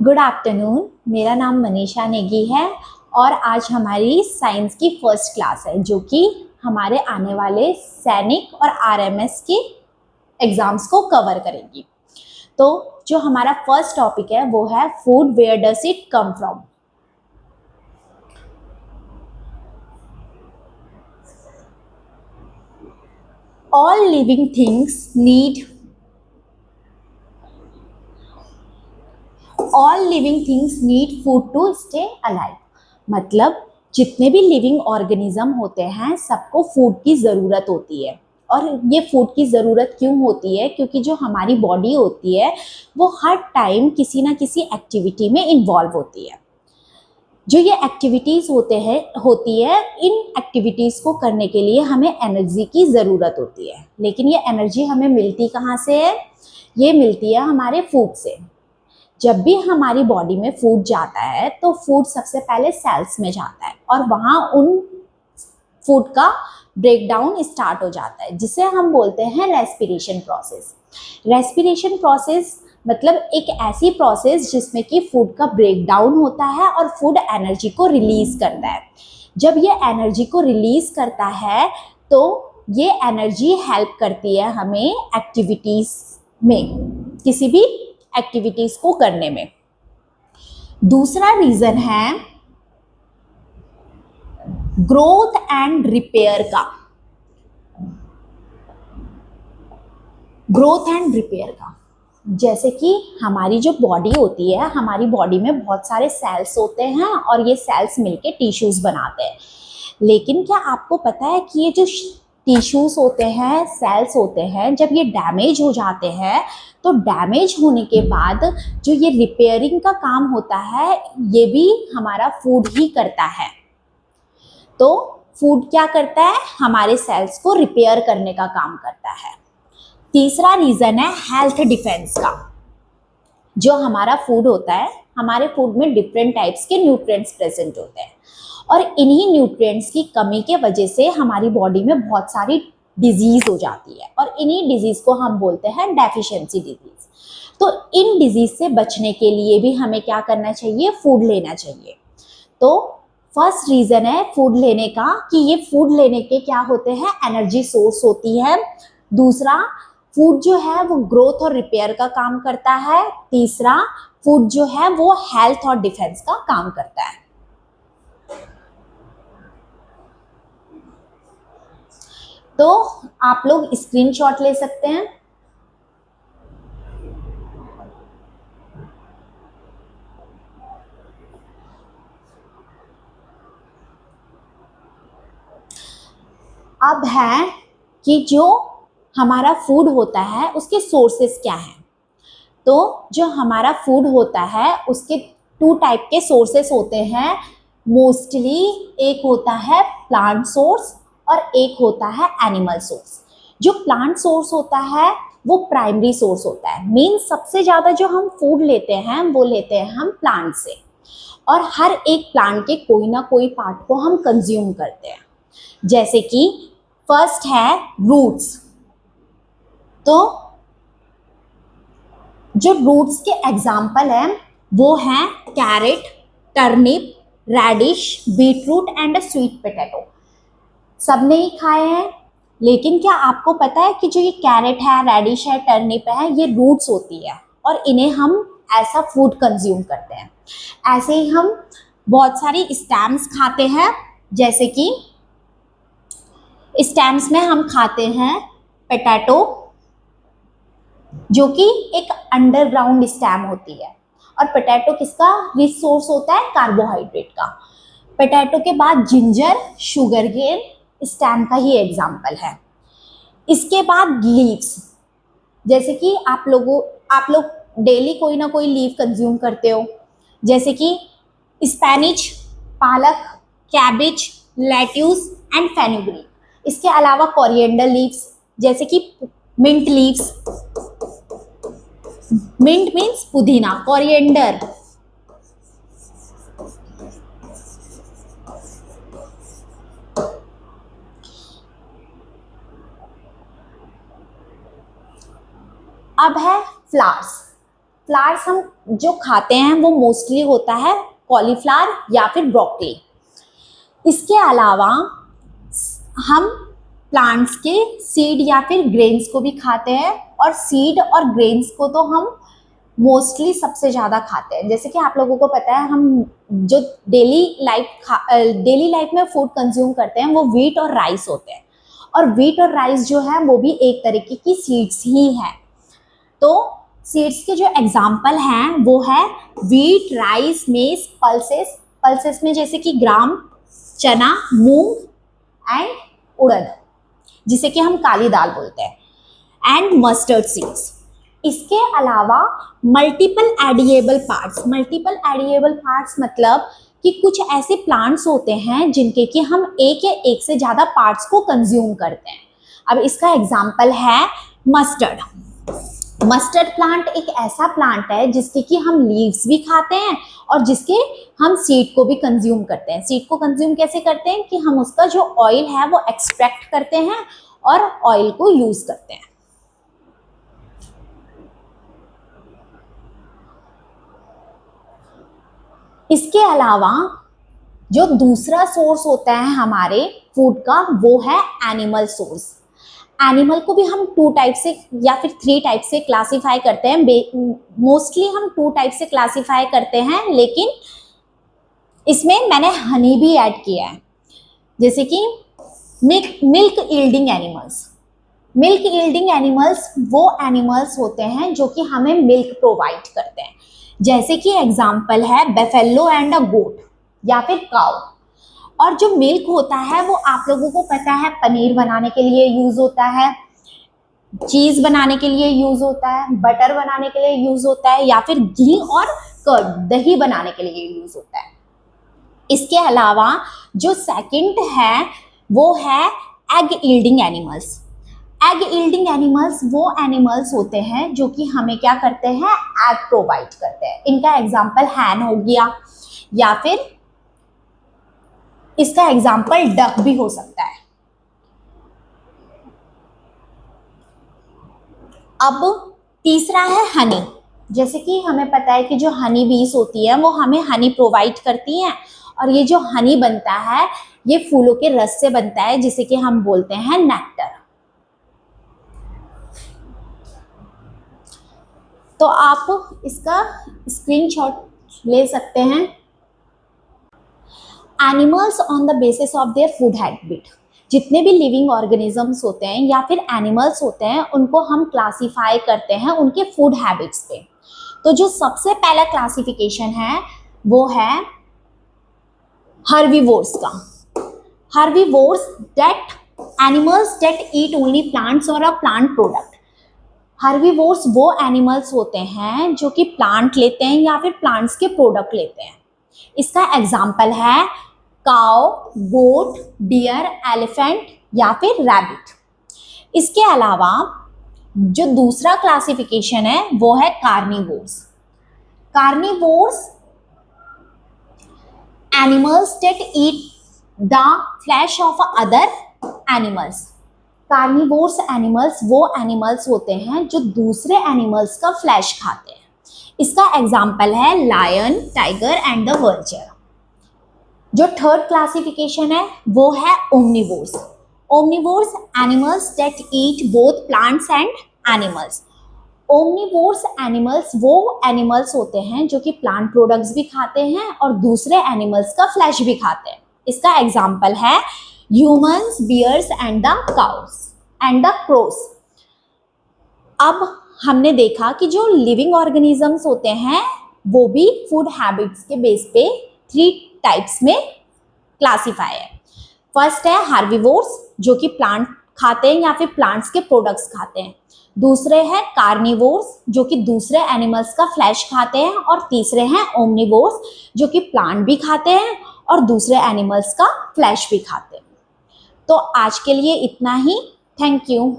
Good afternoon. मेरा नाम मनीषा नेगी है और आज हमारी साइंस की फर्स्ट क्लास है जो कि हमारे आने वाले सैनिक और आरएमएस के एग्ज़ाम्स को कवर करेगी। तो जो हमारा फर्स्ट टॉपिक है वो है food, where does it come from. All living things need all living things need food to stay alive. मतलब जितने भी लिविंग ऑर्गेनिज्म होते हैं सबको फूड की ज़रूरत होती है। और ये फूड की ज़रूरत क्यों होती है? क्योंकि जो हमारी बॉडी होती है वो हर टाइम किसी ना किसी एक्टिविटी में इन्वॉल्व होती है। जो ये एक्टिविटीज़ होती है, इन एक्टिविटीज़ को करने के लिए हमें एनर्जी की ज़रूरत होती है। लेकिन ये एनर्जी हमें मिलती कहाँ से है? ये मिलती है हमारे फूड से। जब भी हमारी बॉडी में फूड जाता है तो फूड सबसे पहले सेल्स में जाता है और वहाँ उन फूड का ब्रेकडाउन स्टार्ट हो जाता है जिसे हम बोलते हैं रेस्पिरेशन प्रोसेस। रेस्पिरेशन प्रोसेस मतलब एक ऐसी प्रोसेस जिसमें कि फूड का ब्रेकडाउन होता है और फूड एनर्जी को रिलीज करता है। जब ये एनर्जी को रिलीज करता है तो ये एनर्जी हेल्प करती है हमें एक्टिविटीज़ में, किसी भी एक्टिविटीज को करने में। दूसरा रीजन है ग्रोथ एंड रिपेयर का। जैसे कि हमारी जो बॉडी होती है, हमारी बॉडी में बहुत सारे सेल्स होते हैं और ये सेल्स मिलके टिश्यूज बनाते हैं। लेकिन क्या आपको पता है कि ये जो टिश्यूज होते हैं, सेल्स होते हैं, जब ये डैमेज हो जाते हैं तो डैमेज होने के बाद जो ये रिपेयरिंग का काम होता है ये भी हमारा फूड ही करता है। तो फूड क्या करता है? हमारे सेल्स को रिपेयर करने का काम करता है। तीसरा रीजन है हेल्थ डिफेंस का। जो हमारा फूड होता है, हमारे फूड में डिफरेंट टाइप्स के न्यूट्रिएंट्स प्रेजेंट होते हैं और इन्हीं न्यूट्रिएंट्स की कमी के वजह से हमारी बॉडी में बहुत सारी डिजीज हो जाती है और इन्हीं डिजीज को हम बोलते हैं डेफिशिएंसी डिजीज। तो इन डिजीज से बचने के लिए भी हमें क्या करना चाहिए? फूड लेना चाहिए। तो फर्स्ट रीजन है फूड लेने का कि ये फूड लेने के क्या होते हैं? एनर्जी सोर्स होती है। दूसरा, फूड जो है वो ग्रोथ और रिपेयर का काम करता है। तीसरा, फूड जो है वो हेल्थ और डिफेंस का काम करता है। तो आप लोग स्क्रीनशॉट ले सकते हैं। अब है कि जो हमारा फूड होता है उसके सोर्सेस क्या हैं। तो जो हमारा फूड होता है उसके 2 टाइप के सोर्सेस होते हैं मोस्टली। एक होता है प्लांट सोर्स और एक होता है एनिमल सोर्स। जो प्लांट सोर्स होता है वो प्राइमरी सोर्स होता है। मीन्स सबसे ज़्यादा जो हम फूड लेते हैं वो लेते हैं हम प्लांट से और हर एक प्लांट के कोई ना कोई पार्ट को हम कंज्यूम करते हैं। जैसे कि फर्स्ट है रूट्स। तो जो रूट्स के एग्जाम्पल हैं वो हैं carrot, turnip, radish, beetroot and sweet potato. सबने ही खाए हैं। लेकिन क्या आपको पता है कि जो ये कैरेट है, रेडिश है, टर्निप है, ये रूट्स होती है और इन्हें हम ऐसा फूड कंज्यूम करते हैं। ऐसे ही हम बहुत सारी स्टेम्स खाते हैं। जैसे कि स्टेम्स में हम खाते हैं पोटैटो जो कि एक अंडरग्राउंड स्टेम होती है और पोटैटो किसका रिच सोर्स होता है? कार्बोहाइड्रेट का। पोटैटो के बाद जिंजर, शुगर केन स्टेम का ही एग्जाम्पल है। इसके बाद लीव्स, जैसे कि आप लोग डेली कोई ना कोई लीव कंज्यूम करते हो। जैसे कि स्पेनिच, पालक, कैबेज, लेट्यूस एंड फेनुग्रीक। इसके अलावा कोरिएंडर लीव्स जैसे कि मिंट लीव्स। मिंट मीन्स पुदीना, कोरिएंडर अब है फ्लावर्स। फ्लावर्स हम जो खाते हैं वो मोस्टली होता है कॉलीफ्लावर या फिर ब्रोकली। इसके अलावा हम प्लांट्स के सीड या फिर ग्रेन्स को भी खाते हैं, और सीड और ग्रेन्स को तो हम मोस्टली सबसे ज़्यादा खाते हैं। जैसे कि आप लोगों को पता है, हम जो डेली लाइफ में फूड कंज्यूम करते हैं वो व्हीट और राइस होते हैं, और व्हीट और राइस जो है वो भी एक तरीके की सीड्स ही है। तो सीड्स के जो एग्जाम्पल हैं वो है व्हीट, राइस, मेज, पल्सेस। पल्सेस में जैसे कि ग्राम, चना, मूंग एंड उड़द, जिसे कि हम काली दाल बोलते हैं, एंड मस्टर्ड सीड्स। इसके अलावा multiple edible parts. Multiple edible parts मतलब कि कुछ ऐसे प्लांट्स होते हैं जिनके कि हम एक या एक से ज़्यादा पार्ट्स को कंज्यूम करते हैं। अब इसका एग्जाम्पल है मस्टर्ड। मस्टर्ड प्लांट एक ऐसा प्लांट है जिसके कि हम लीव्स भी खाते हैं और जिसके हम सीड को भी कंज्यूम करते हैं। सीड को कंज्यूम कैसे करते हैं कि हम उसका जो ऑयल है वो एक्सट्रैक्ट करते हैं और ऑयल को यूज करते हैं। इसके अलावा जो दूसरा सोर्स होता है हमारे फूड का वो है एनिमल सोर्स। एनिमल को भी हम 2 टाइप से या फिर 3 टाइप से क्लासिफाई करते हैं। मोस्टली हम 2 टाइप से क्लासिफाई करते हैं, लेकिन इसमें मैंने हनी भी ऐड किया है। जैसे कि milk yielding animals. Milk yielding animals वो एनिमल्स होते हैं जो कि हमें मिल्क प्रोवाइड करते हैं। जैसे कि एग्जाम्पल है बेफेलो एंड अ गोट या फिर काउ। और जो मिल्क होता है वो आप लोगों को पता है पनीर बनाने के लिए यूज होता है, चीज बनाने के लिए यूज होता है, बटर बनाने के लिए यूज होता है, या फिर घी और कर्ड, दही बनाने के लिए यूज होता है। इसके अलावा जो सेकंड है वो है egg yielding animals. Egg yielding animals वो एनिमल्स होते हैं जो कि हमें क्या करते हैं, एग प्रोवाइड करते हैं। इनका एग्जाम्पल हैन हो गया, या फिर इसका एग्जाम्पल डक भी हो सकता है। अब तीसरा है हनी। जैसे कि हमें पता है कि जो हनी बीज होती है वो हमें हनी प्रोवाइड करती हैं, और ये जो हनी बनता है ये फूलों के रस से बनता है, जिसे कि हम बोलते हैं नेक्टर। तो आप इसका स्क्रीनशॉट ले सकते हैं। Animals on the basis of their food habit. जितने भी लिविंग ऑर्गेनिजम्स होते हैं या फिर एनिमल्स होते हैं उनको हम क्लासीफाई करते हैं उनके फूड हैबिट्स पे। तो जो सबसे पहला क्लासिफिकेशन है वो है हर्बीवोर्स का। Herbivores that animals that eat only plants और अ प्लांट प्रोडक्ट। हर्बीवोर्स वो एनिमल्स होते हैं जो कि प्लांट लेते हैं या फिर प्लांट्स के प्रोडक्ट लेते हैं। इसका एग्जाम्पल है काउ, गोट, डियर, एलिफेंट या फिर रैबिट। इसके अलावा जो दूसरा क्लासिफिकेशन है वो है carnivores. Carnivores animals that eat the flash of other animals. Carnivores animals वो एनिमल्स होते हैं जो दूसरे एनिमल्स का फ्लैश खाते हैं। इसका एग्जाम्पल है lion, tiger and the vulture. जो थर्ड क्लासिफिकेशन है वो है omnivores. Omnivores animals that eat both plants and animals. Omnivores animals वो एनिमल्स होते हैं जो कि प्लांट प्रोडक्ट्स भी खाते हैं और दूसरे एनिमल्स का फ्लैश भी खाते हैं। इसका एग्जाम्पल है humans, bears and the cows and the crows. अब हमने देखा कि जो लिविंग ऑर्गेनिजम्स होते हैं वो भी फूड हैबिट्स के बेस पे 3 टाइप्स में क्लासिफाई है। फर्स्ट है हार्बिवोर्स जो कि प्लांट खाते हैं या फिर प्लांट्स के प्रोडक्ट्स खाते हैं। दूसरे हैं कार्निवोर्स जो कि दूसरे एनिमल्स का फ्लैश खाते हैं, और तीसरे हैं ओमनिवोर्स जो कि प्लांट भी खाते हैं और दूसरे एनिमल्स का फ्लैश भी खाते हैं। तो आज के लिए इतना ही। Thank you.